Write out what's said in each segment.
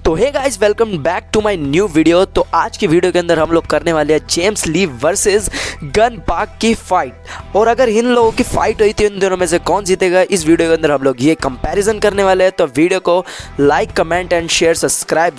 तो hey guys, welcome back to my new video. तो आज की वीडियो के अंदर हम लोग करने वाले हैं जेम्स ली वर्सेस गन पार्क की फाइट। और अगर इन लोगों की फाइट हुई तो इन दोनों में से कौन जीतेगा, इस वीडियो के अंदर हम लोग ये कंपैरिजन करने वाले हैं। तो वीडियो को like, comment and share, subscribe.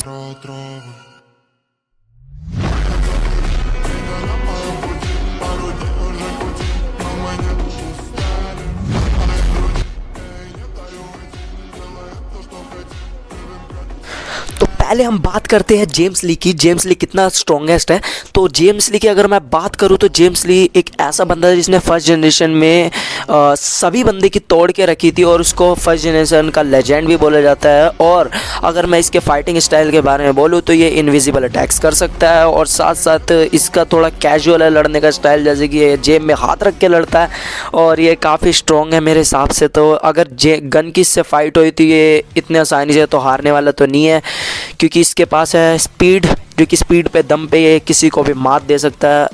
तो पहले हम बात करते हैं जेम्स ली की। जेम्स ली कितना स्ट्रॉन्गेस्ट है। तो जेम्स ली की अगर मैं बात करूं तो जेम्स ली एक ऐसा बंदा है जिसने फर्स्ट जनरेशन में सभी बंदे की तोड़ के रखी थी और उसको फर्स्ट जनरेशन का लेजेंड भी बोला जाता है। और अगर मैं इसके फाइटिंग स्टाइल के बारे में बोलूँ तो ये इनविजिबल अटैक्स कर सकता है और साथ साथ इसका थोड़ा कैजुअल है लड़ने का स्टाइल, जैसे कि ये जेब में हाथ रख के लड़ता है और ये काफ़ी स्ट्रॉन्ग है मेरे हिसाब से। तो अगर गन की इससे फाइट हुई तो ये इतने आसानी से तो हारने वाला तो नहीं है, क्योंकि इसके पास है स्पीड, जो कि स्पीड पे दम पे ये किसी को भी मात दे सकता है।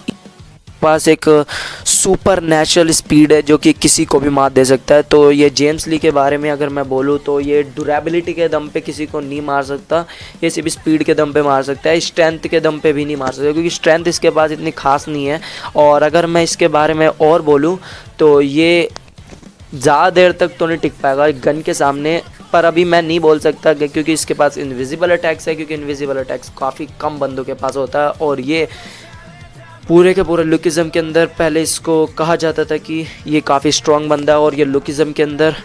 पास एक सुपर नेचुरल स्पीड है जो कि किसी को भी मात दे सकता है। तो ये जेम्स ली के बारे में अगर मैं बोलूँ तो ये ड्यूरेबिलिटी के दम पे किसी को नहीं मार सकता, ये सिर्फ स्पीड के दम पे मार सकता है, स्ट्रेंथ के दम पे भी नहीं मार सकता, क्योंकि स्ट्रेंथ इसके पास इतनी खास नहीं है। और अगर मैं इसके बारे में और बोलूँ तो ये ज़्यादा देर तक तो नहीं टिक पाएगा गन के सामने, पर अभी मैं नहीं बोल सकता क्योंकि इसके पास इनविजिबल अटैक्स है, क्योंकि इनविजिबल अटैक्स काफ़ी कम बंदों के पास होता है। और ये पूरे के पूरे लुकिज़म के अंदर पहले इसको कहा जाता था कि ये काफ़ी स्ट्रॉन्ग बंदा है, और ये लुकिज़म के अंदर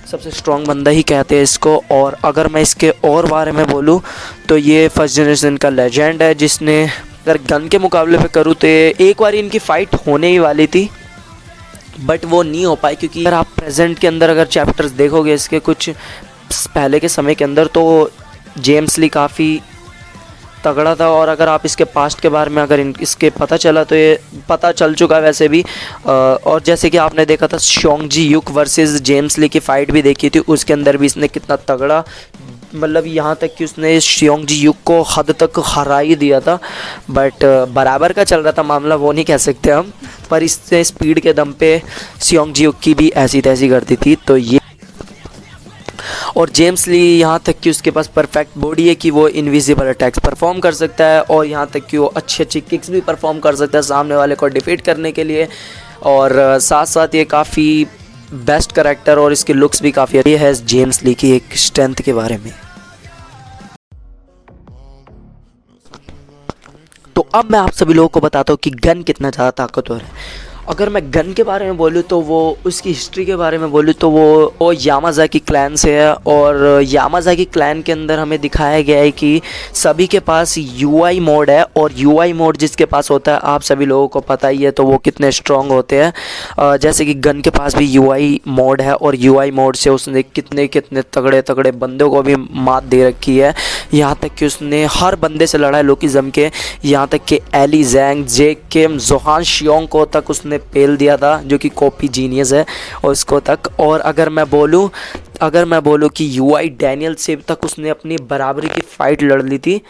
सबसे स्ट्रॉन्ग बंदा ही कहते हैं इसको। और अगर मैं इसके और बारे में बोलूँ तो ये फर्स्ट जनरेशन का लेजेंड है, जिसने अगर गन के मुकाबले पे करूँ तो एक बार इनकी फ़ाइट होने ही वाली थी बट वो नहीं हो पाई, क्योंकि अगर आप प्रेजेंट के अंदर अगर चैप्टर्स देखोगे इसके कुछ पहले के समय के अंदर तो जेम्स ली काफ़ी तगड़ा था। और अगर आप इसके पास्ट के बारे में अगर इसके पता चला तो ये पता चल चुका है वैसे भी। और जैसे कि आपने देखा था शोंगजी युक वर्सेस जेम्स ली की फ़ाइट भी देखी थी, उसके अंदर भी इसने कितना तगड़ा, मतलब यहाँ तक कि उसने शियोंगजी युक को हद तक हरा ही दिया था। बट बराबर का चल रहा था मामला, वो नहीं कह सकते हम, पर इससे स्पीड के दम पे शियोंगजी युक की भी ऐसी तैसी करती थी। तो ये और जेम्स ली यहाँ तक कि उसके पास परफेक्ट बॉडी है कि वो इनविजिबल अटैक्स परफॉर्म कर सकता है, और यहाँ तक कि वो अच्छी अच्छी किक्स भी परफॉर्म कर सकता है सामने वाले को डिफीट करने के लिए। और साथ साथ ये काफ़ी बेस्ट करैक्टर और इसके लुक्स भी काफ़ी अच्छे है जेम्स ली की एक स्ट्रेंथ के बारे में। तो अब मैं आप सभी लोगों को बताता हूँ कि गन कितना ज़्यादा ताकतवर है। अगर मैं गन के बारे में बोलूँ तो वो उसकी हिस्ट्री के बारे में बोलूँ तो वो यामाज़ाकी क्लैन से है। और यामाज़ाकी क्लैन के अंदर हमें दिखाया गया है कि सभी के पास यूआई मोड है, और यूआई मोड जिसके पास होता है आप सभी लोगों को पता ही है तो वो कितने स्ट्रॉन्ग होते हैं। जैसे कि गन के पास भी यूआई मोड है, और यूआई मोड से उसने कितने कितने तगड़े तगड़े बंदों को भी मात दे रखी है। यहाँ तक कि उसने हर बंदे से लड़ा है लोकिज़म के, यहाँ तक कि एली जैंग, जेक किम, जोहान शियोंग को तक उसने पेल दिया था, जो कि कॉपी जीनियस है, और उसको तक। और अगर मैं बोलूँ कि यूआई डैनियल से तक उसने अपनी बराबरी की फ़ाइट लड़ ली थी,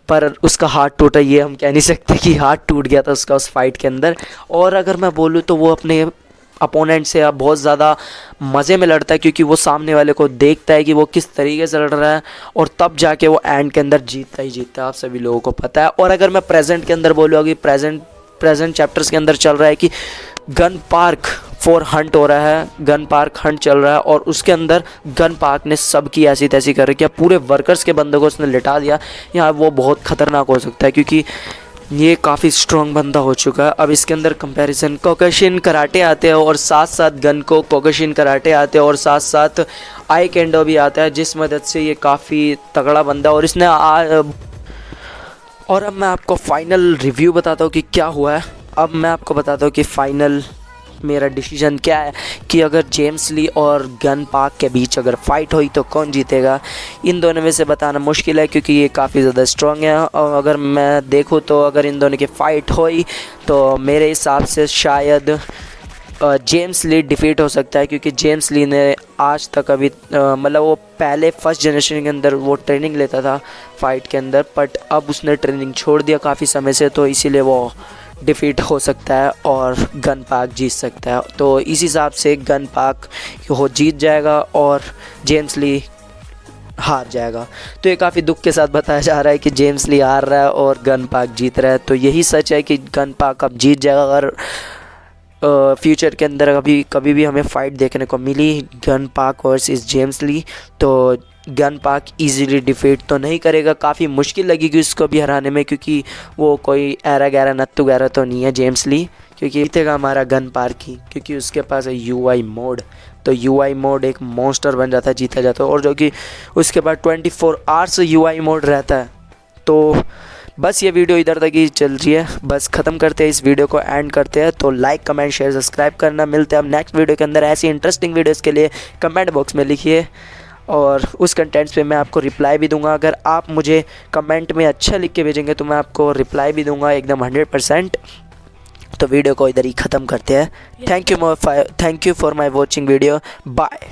पर उसका हाथ टूटा, ये हम कह नहीं सकते कि हाथ टूट गया था उसका उस फाइट के अंदर। और अगर मैं बोलूँ तो वो अपने अपोनेंट से अब बहुत ज़्यादा मज़े में लड़ता है, क्योंकि वो सामने वाले को देखता है कि वो किस तरीके से लड़ रहा है, और तब जाके वो एंड के अंदर जीतता ही जीतता है, आप सभी लोगों को पता है। और अगर मैं प्रेजेंट के अंदर बोलूँ कि प्रेजेंट चैप्टर्स के अंदर चल रहा है कि गन पार्क फॉर हंट हो रहा है, गन पार्क हंट चल रहा है, और उसके अंदर गन पार्क ने सबकी ऐसी तैसी कर रखी है, पूरे वर्कर्स के बंदों को उसने लिटा दिया। यहाँ वो बहुत ख़तरनाक हो सकता है, क्योंकि ये काफ़ी स्ट्रॉन्ग बंदा हो चुका है। अब इसके अंदर कंपैरिजन कोकुशिन कराटे आते हैं, और साथ साथ गन को कोकुशिन कराटे आते हैं, और साथ साथ आई केंडो भी आता है, जिस मदद से ये काफ़ी तगड़ा बंदा। और इसने और अब मैं आपको फाइनल रिव्यू बताता हूँ कि क्या हुआ है। अब मैं आपको बताता हूँ कि फाइनल मेरा डिसीजन क्या है कि अगर जेम्स ली और गन पार्क के बीच अगर फ़ाइट हुई तो कौन जीतेगा। इन दोनों में से बताना मुश्किल है, क्योंकि ये काफ़ी ज़्यादा स्ट्रॉन्ग है। और अगर मैं देखूँ तो अगर इन दोनों की फ़ाइट हुई तो मेरे हिसाब से शायद जेम्स ली डिफीट हो सकता है, क्योंकि जेम्स ली ने आज तक अभी मतलब वो पहले फर्स्ट जनरेशन के अंदर वो ट्रेनिंग लेता था फ़ाइट के अंदर, बट अब उसने ट्रेनिंग छोड़ दिया काफ़ी समय से, तो इसीलिए वो डिफीट हो सकता है और गन पार्क जीत सकता है। तो इस हिसाब से गन पार्क हो जीत जाएगा और जेम्स ली हार जाएगा। तो ये काफ़ी दुख के साथ बताया जा रहा है कि जेम्स ली हार रहा है और गन पार्क जीत रहा है। तो यही सच है कि गन पार्क अब जीत जाएगा। अगर फ्यूचर के अंदर कभी भी हमें फ़ाइट देखने को मिली गन पार्क वर्सेस जेम्स ली, तो गन पार्क इजीली डिफीट तो नहीं करेगा, काफ़ी मुश्किल लगेगी उसको भी हराने में, क्योंकि वो कोई ऐरा गैरा नत्थु गैरा तो नहीं है जेम्स ली, क्योंकि जीतेगा हमारा गन पार्क ही, क्योंकि उसके पास है यूआई मोड। तो यूआई मोड एक मॉन्स्टर बन जाता है जीता जाता है, और जो कि उसके बाद 24 आवर्स यूआई मोड रहता है। तो बस ये वीडियो इधर तक ही चल रही है, बस ख़त्म करते हैं इस वीडियो को, एंड करते हैं। तो लाइक कमेंट शेयर सब्सक्राइब करना। मिलते हैं अब नेक्स्ट वीडियो के अंदर। ऐसी इंटरेस्टिंग वीडियोस के लिए कमेंट बॉक्स में लिखिए और उस कंटेंट्स पे मैं आपको रिप्लाई भी दूंगा। अगर आप मुझे कमेंट में अच्छा लिख के भेजेंगे तो मैं आपको रिप्लाई भी दूंगा एकदम 100%। तो वीडियो को इधर ही ख़त्म करते हैं। Thank you for my watching video. Bye.